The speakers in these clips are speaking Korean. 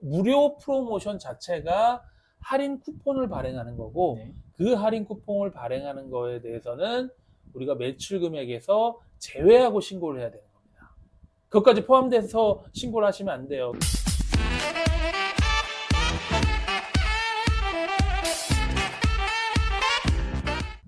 무료 프로모션 자체가 할인 쿠폰을 발행하는 거고 네. 그 할인 쿠폰을 발행하는 거에 대해서는 우리가 매출 금액에서 제외하고 신고를 해야 되는 겁니다. 그것까지 포함돼서 신고를 하시면 안 돼요.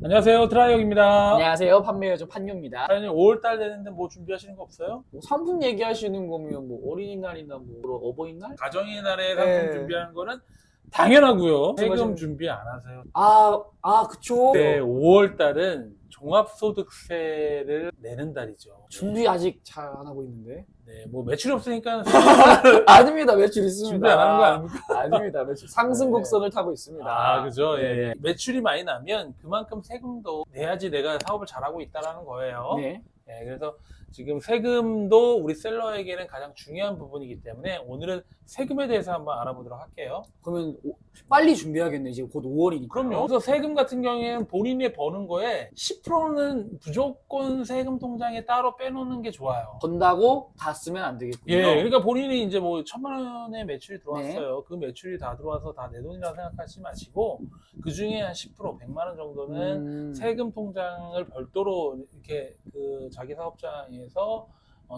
안녕하세요, 드라이형입니다. 안녕하세요. 판매요정 판유입니다. 사장님 5월달 되는데 뭐 준비하시는 거 없어요? 뭐 상품 얘기하시는 거면 뭐 어린이날이나 뭐 어버이날? 가정의 날에 상품 네. 준비하는 거는 당연하고요. 세금 맞아요. 준비 안 하세요. 그쵸. 네, 5월달은 종합소득세를 내는 달이죠. 준비 아직 잘 안 하고 있는데. 네, 뭐 매출이 없으니까 아닙니다. 매출 있습니다. 준비 안 하는 거 아닙니까? 아닙니다. 매출 상승 곡선을 타고 있습니다. 아, 그죠? 네. 예. 매출이 많이 나면 그만큼 세금도 내야지 내가 사업을 잘하고 있다는 거예요. 네. 예, 그래서 지금 세금도 우리 셀러에게는 가장 중요한 부분이기 때문에 오늘은 세금에 대해서 한번 알아보도록 할게요. 그러면 빨리 준비해야겠네. 이제 곧 5월이니까. 그럼요. 그래서 세금 같은 경우에는 본인이 버는 거에 10%는 무조건 세금 통장에 따로 빼놓는 게 좋아요. 번다고 다 쓰면 안 되겠군요. 예, 그러니까 본인이 이제 뭐 1,000만 원의 매출이 들어왔어요. 그 매출이 다 들어와서 다 내 돈이라고 생각하지 마시고 그 중에 한 10%, 100만 원 정도는 세금 통장을 별도로 이렇게 그 자기 사업장에서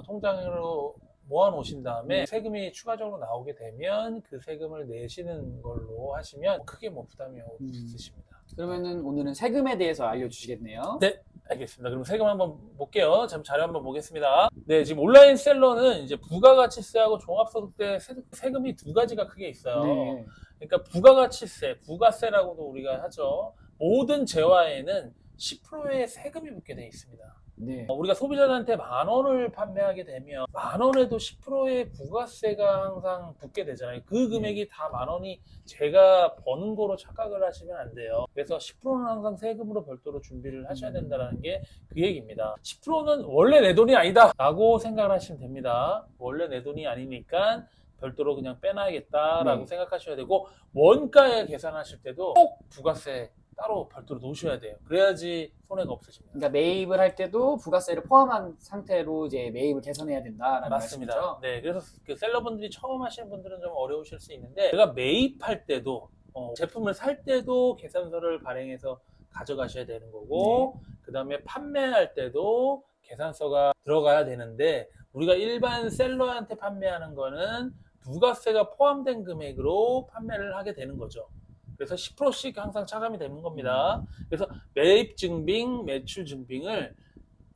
통장으로 모아 놓으신 다음에 세금이 추가적으로 나오게 되면 그 세금을 내시는 걸로 하시면 크게 뭐 부담이 없으십니다. 그러면은 오늘은 세금에 대해서 알려주시겠네요. 네, 알겠습니다. 그럼 세금 한번 볼게요. 잠 자료 한번 보겠습니다. 네, 지금 온라인 셀러는 이제 부가가치세하고 종합소득세 세금이 두 가지가 크게 있어요. 네. 그러니까 부가가치세, 부가세라고도 우리가 하죠. 모든 재화에는 10%의 세금이 붙게 돼 있습니다. 네. 우리가 소비자한테 10,000원을 판매하게 되면 10,000원에도 10%의 부가세가 항상 붙게 되잖아요. 그 금액이 다 10,000원이 제가 버는 거로 착각을 하시면 안 돼요. 그래서 10%는 항상 세금으로 별도로 준비를 하셔야 된다는 게 그 얘기입니다. 10%는 원래 내 돈이 아니다 라고 생각을 하시면 됩니다. 원래 내 돈이 아니니까 별도로 그냥 빼놔야겠다라고 생각하셔야 되고, 원가에 계산하실 때도 꼭 부가세 따로 별도로 놓으셔야 돼요. 그래야지 손해가 없으십니다. 그러니까 매입을 할 때도 부가세를 포함한 상태로 이제 매입을 개선해야 된다라는 맞습니다. 말씀이죠. 네, 그래서 그 셀러분들이 처음 하시는 분들은 좀 어려우실 수 있는데, 제가 매입할 때도 제품을 살 때도 계산서를 발행해서 가져가셔야 되는 거고, 그 다음에 판매할 때도 계산서가 들어가야 되는데, 우리가 일반 셀러한테 판매하는 거는 부가세가 포함된 금액으로 판매를 하게 되는 거죠. 그래서 10%씩 항상 차감이 되는 겁니다. 그래서 매입 증빙, 매출 증빙을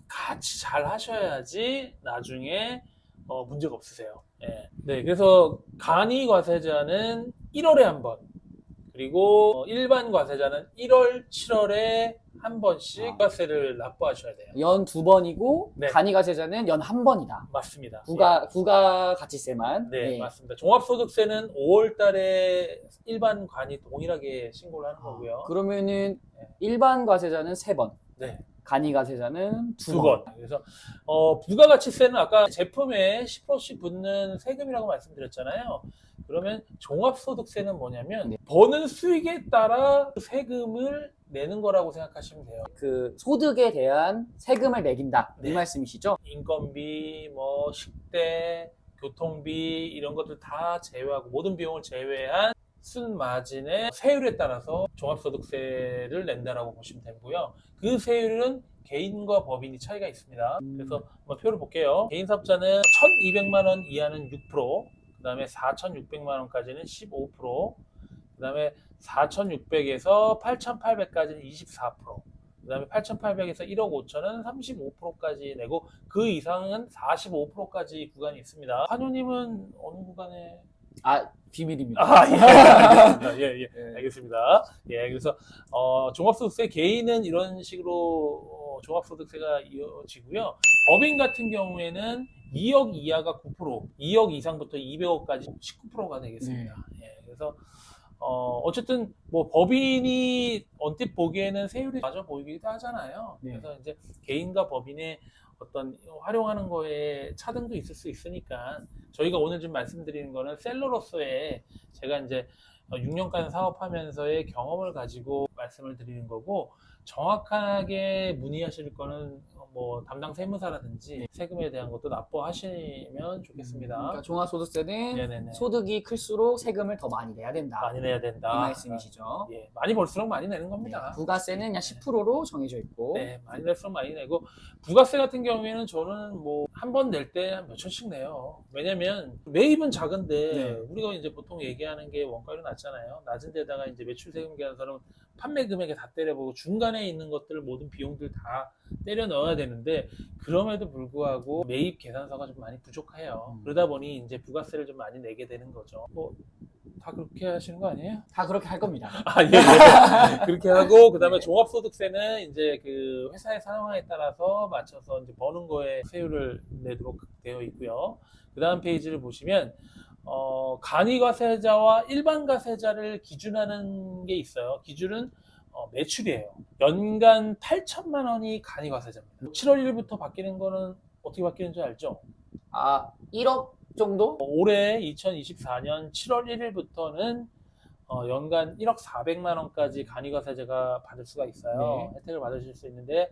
같이 잘 하셔야지 나중에 문제가 없으세요. 예. 네, 그래서 간이 과세자는 1월에 한 번, 그리고 일반 과세자는 1월, 7월에 한 번씩 부가세를 납부하셔야 돼요. 연 2번이고 네. 간이가세자는 연 1번이다. 맞습니다. 부가가치세만. 네, 맞습니다. 종합소득세는 5월 달에 일반 관이 동일하게 신고를 하는 거고요. 그러면은 일반 과세자는 3번, 네. 간이가세자는 2번. 2번. 그래서 부가가치세는 아까 제품에 10%씩 붙는 세금이라고 말씀드렸잖아요. 그러면 종합소득세는 뭐냐면 버는 수익에 따라 세금을 내는 거라고 생각하시면 돼요. 그 소득에 대한 세금을 매긴다. 이 말씀이시죠? 인건비, 뭐 식대, 교통비 이런 것들 다 제외하고 모든 비용을 제외한 순마진의 세율에 따라서 종합소득세를 낸다라고 보시면 되고요. 그 세율은 개인과 법인이 차이가 있습니다. 그래서 한번 표를 볼게요. 개인 사업자는 1,200만 원 이하는 6%, 그 다음에 4,600만 원까지는 15%, 그 다음에 4,600에서 8,800까지는 24%, 그 다음에 8,800에서 1억 5천은 35%까지 내고 그 이상은 45%까지 구간이 있습니다. 한효님은 어느 구간에? 비밀입니다. 예, 알겠습니다. 예, 네. 알겠습니다. 예, 그래서, 종합소득세 개인은 이런 식으로, 종합소득세가 이어지고요. 법인 같은 경우에는 2억 이하가 9%, 2억 이상부터 200억까지 19%가 되겠습니다. 예, 그래서, 어쨌든, 뭐, 법인이 언뜻 보기에는 세율이 낮아 보이기도 하잖아요. 그래서 이제 개인과 법인의 어떤 활용하는 거에 차등도 있을 수 있으니까 저희가 오늘 좀 말씀드리는 거는 셀러로서의 제가 이제 6년간 사업하면서의 경험을 가지고 말씀을 드리는 거고, 정확하게 문의하실 거는 뭐 담당 세무사라든지 세금에 대한 것도 납부하시면 좋겠습니다. 그러니까 종합소득세는 네네네. 소득이 클수록 세금을 더 많이 내야 된다. 많이 내야 된다. 이 말씀이시죠. 예, 많이 벌수록 많이 내는 네, 겁니다. 부가세는 그냥 10%로 정해져 있고. 네, 많이 낼수록 많이 내고 부가세 같은 경우에는 저는 뭐 한 번 낼 때 한 몇 천씩 내요. 왜냐면 매입은 작은데 네. 우리가 이제 보통 얘기하는 게 원가율이 낮잖아요. 낮은 데다가 이제 매출세금 계산서는 판매 금액에 다 때려보고 중간에 있는 것들 모든 비용들 다 때려 넣어야 되는데 그럼에도 불구하고 매입 계산서가 좀 많이 부족해요. 그러다 보니 이제 부가세를 좀 많이 내게 되는 거죠. 뭐 다 그렇게 하시는 거 아니에요? 다 그렇게 할 겁니다. 아, 예, 예. 그렇게 하고, 그 다음에 네. 종합소득세는 이제 그 회사의 상황에 따라서 맞춰서 이제 버는 거에 세율을 내도록 되어 있고요. 그 다음 페이지를 보시면, 간이과세자와 일반과세자를 기준하는 게 있어요. 기준은 매출이에요. 연간 8천만 원이 간이과세자입니다. 7월 1일부터 바뀌는 거는 어떻게 바뀌는 줄 알죠? 1억 정도? 올해 2024년 7월 1일부터는 연간 1억 400만 원까지 간이과세제가 받을 수가 있어요. 네. 혜택을 받으실 수 있는데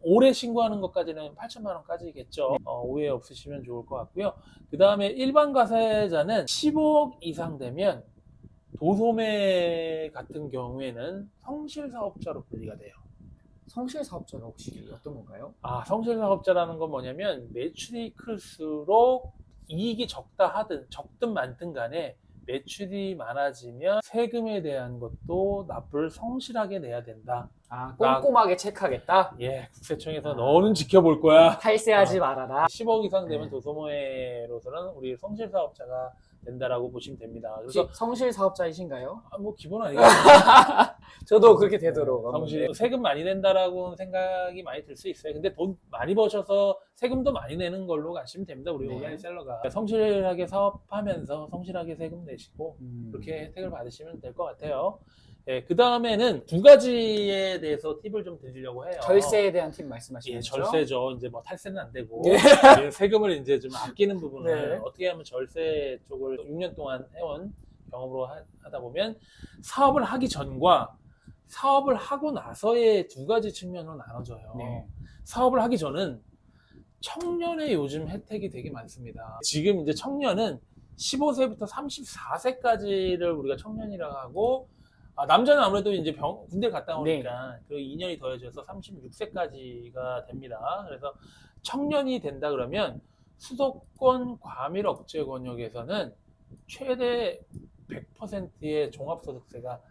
올해 신고하는 것까지는 8천만 원까지겠죠. 네. 오해 없으시면 좋을 것 같고요. 그 다음에 일반 과세자는 15억 이상 되면 도소매 같은 경우에는 성실사업자로 분리가 돼요. 성실사업자가 혹시 어떤 건가요? 성실사업자라는 건 뭐냐면 매출이 클수록 이익이 적다 하든 적든 많든 간에 매출이 많아지면 세금에 대한 것도 납부를 성실하게 내야 된다. 꼼꼼하게 체크하겠다? 예, 국세청에서 너는 지켜볼 거야. 탈세하지 말아라. 10억 이상 되면 네. 도소매로서는 우리 성실사업자가 된다라고 보시면 됩니다. 그래서 혹시 성실사업자이신가요? 뭐 기본 아니겠어요? 저도 그렇게 되도록. 성실 세금 많이 낸다라고 생각이 많이 들 수 있어요. 근데 돈 많이 버셔서 세금도 많이 내는 걸로 가시면 됩니다. 우리 네. 온라인 셀러가 성실하게 사업하면서 성실하게 세금 내시고 그렇게 혜택을 받으시면 될 것 같아요. 예, 그 다음에는 두 가지에 대해서 팁을 좀 드리려고 해요. 절세에 대한 팁 말씀하시는 예, 거죠? 절세죠. 이제 뭐 탈세는 안 되고 네. 예, 세금을 이제 좀 아끼는 부분을 네. 어떻게 하면 절세 쪽을 6년 동안 해온 경험으로 하다 보면 사업을 하기 전과 사업을 하고 나서의 두 가지 측면으로 나눠져요. 네. 사업을 하기 전은 청년의 요즘 혜택이 되게 많습니다. 지금 이제 청년은 15세부터 34세까지를 우리가 청년이라고 하고 남자는 아무래도 이제 군대 갔다 오니까 그 2년이 더해져서 36세까지가 됩니다. 그래서 청년이 된다 그러면 수도권 과밀 억제 권역에서는 최대 100%의 종합소득세가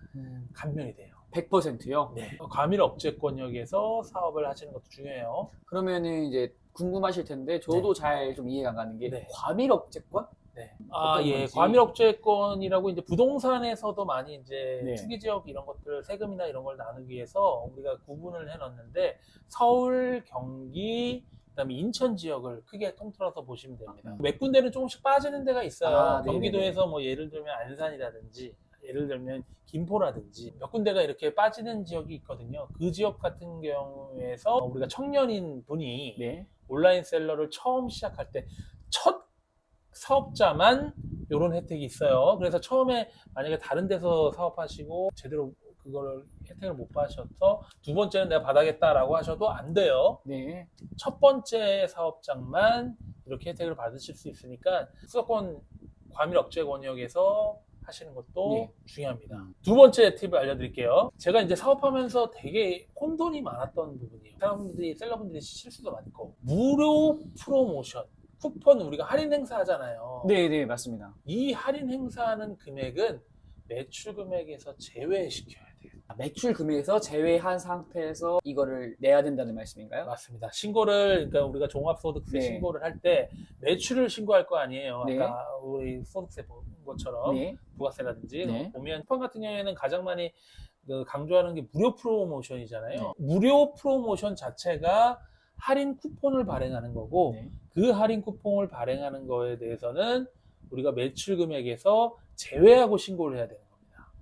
감면이 돼요. 100%요? 네. 과밀 억제 권역에서 사업을 하시는 것도 중요해요. 그러면은 이제 궁금하실 텐데 저도 잘 좀 이해가 안 가는 게 네. 과밀 억제권? 네. 어떤 예. 건지. 과밀 억제권이라고 이제 부동산에서도 많이 이제 네. 투기 지역 이런 것들 세금이나 이런 걸 나누기 위해서 우리가 구분을 해 놨는데 서울, 경기, 그다음에 인천 지역을 크게 통틀어서 보시면 됩니다. 몇 군데는 조금씩 빠지는 데가 있어요. 네네네. 경기도에서 뭐 예를 들면 안산이라든지 예를 들면 김포라든지 몇 군데가 이렇게 빠지는 지역이 있거든요. 그 지역 같은 경우에서 우리가 청년인 분이 네. 온라인 셀러를 처음 시작할 때 첫 사업자만 이런 혜택이 있어요. 그래서 처음에 만약에 다른 데서 사업하시고 제대로 그거를 혜택을 못 받으셔서 두 번째는 내가 받아야겠다라고 하셔도 안 돼요. 네. 첫 번째 사업장만 이렇게 혜택을 받으실 수 있으니까 수도권 과밀 억제 권역에서 하시는 것도 네. 중요합니다. 두 번째 팁을 알려드릴게요. 제가 이제 사업하면서 되게 혼돈이 많았던 부분이에요. 사람들이 셀러분들이 실수도 많고 무료 프로모션 쿠폰 우리가 할인 행사 하잖아요. 네, 맞습니다. 이 할인 행사하는 금액은 매출 금액에서 제외시켜야 돼요. 매출 금액에서 제외한 상태에서 이거를 내야 된다는 말씀인가요? 맞습니다. 신고를 그러니까 우리가 종합소득세 네. 신고를 할 때 매출을 신고할 거 아니에요. 네. 아까 우리 소득세 본 것처럼 네. 부가세라든지 네. 보면 쿠폰 같은 경우에는 가장 많이 강조하는 게 무료 프로모션이잖아요. 네. 무료 프로모션 자체가 할인 쿠폰을 발행하는 거고 네. 그 할인 쿠폰을 발행하는 거에 대해서는 우리가 매출 금액에서 제외하고 신고를 해야 되는 겁니다.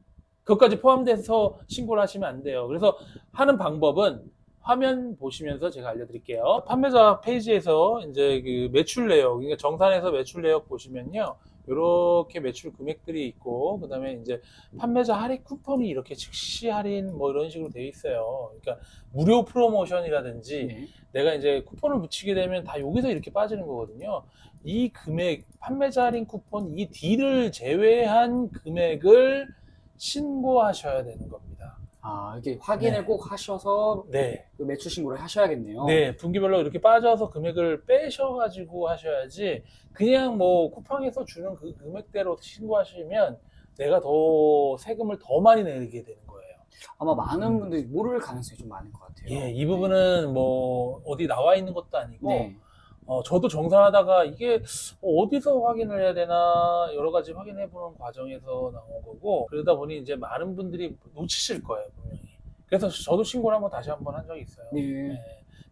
그것까지 포함돼서 신고를 하시면 안 돼요. 그래서 하는 방법은 화면 보시면서 제가 알려드릴게요. 판매자 페이지에서 이제 그 매출 내역, 그러니까 정산해서 매출 내역 보시면요. 이렇게 매출 금액들이 있고, 그 다음에 이제 판매자 할인 쿠폰이 이렇게 즉시 할인 뭐 이런 식으로 돼 있어요. 그러니까 무료 프로모션이라든지 네. 내가 이제 쿠폰을 붙이게 되면 다 여기서 이렇게 빠지는 거거든요. 이 금액, 판매자 할인 쿠폰, 이 딜을 제외한 금액을 신고하셔야 되는 겁니다. 아, 이렇게 확인을 네. 꼭 하셔서 네. 그 매출 신고를 하셔야겠네요. 네, 분기별로 이렇게 빠져서 금액을 빼셔가지고 하셔야지, 그냥 뭐 쿠팡에서 주는 그 금액대로 신고하시면 내가 더 세금을 더 많이 내게 되는 거예요. 아마 많은 분들이 모를 가능성이 좀 많을 것 같아요. 예, 이 부분은 뭐 어디 나와 있는 것도 아니고, 네. 저도 정산하다가 이게 어디서 확인을 해야 되나 여러 가지 확인해 보는 과정에서 나온 거고, 그러다 보니 이제 많은 분들이 놓치실 거예요, 분명히. 그래서 저도 신고를 다시 한번 한 적이 있어요. 네. 네.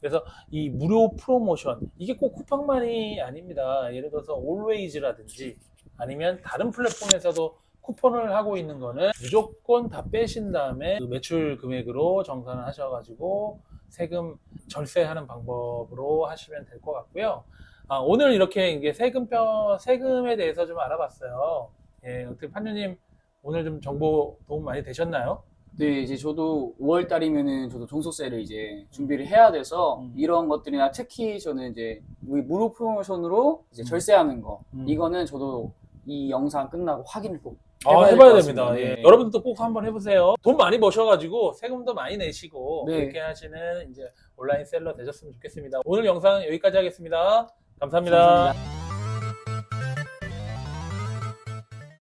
그래서 이 무료 프로모션, 이게 꼭 쿠팡만이 아닙니다. 예를 들어서 올웨이즈라든지 아니면 다른 플랫폼에서도 쿠폰을 하고 있는 거는 무조건 다 빼신 다음에 그 매출 금액으로 정산을 하셔가지고 세금 절세하는 방법으로 하시면 될 것 같고요. 오늘 이렇게 이게 세금에 대해서 좀 알아봤어요. 예, 어떻게 판유님 오늘 좀 정보 도움 많이 되셨나요? 네, 이제 저도 5월 달이면은 저도 종소세를 이제 준비를 해야 돼서 이런 것들이나 특히 저는 이제 우리 무료 프로모션으로 이제 절세하는 거 이거는 저도 이 영상 끝나고 확인을 꼭 해봐야 해봐야 될 됩니다. 것 같습니다. 예. 네. 여러분들도 꼭 한번 해보세요. 돈 많이 버셔가지고 세금도 많이 내시고 네. 그렇게 하시는 이제 온라인 셀러 되셨으면 좋겠습니다. 오늘 영상 여기까지 하겠습니다. 감사합니다. 감사합니다.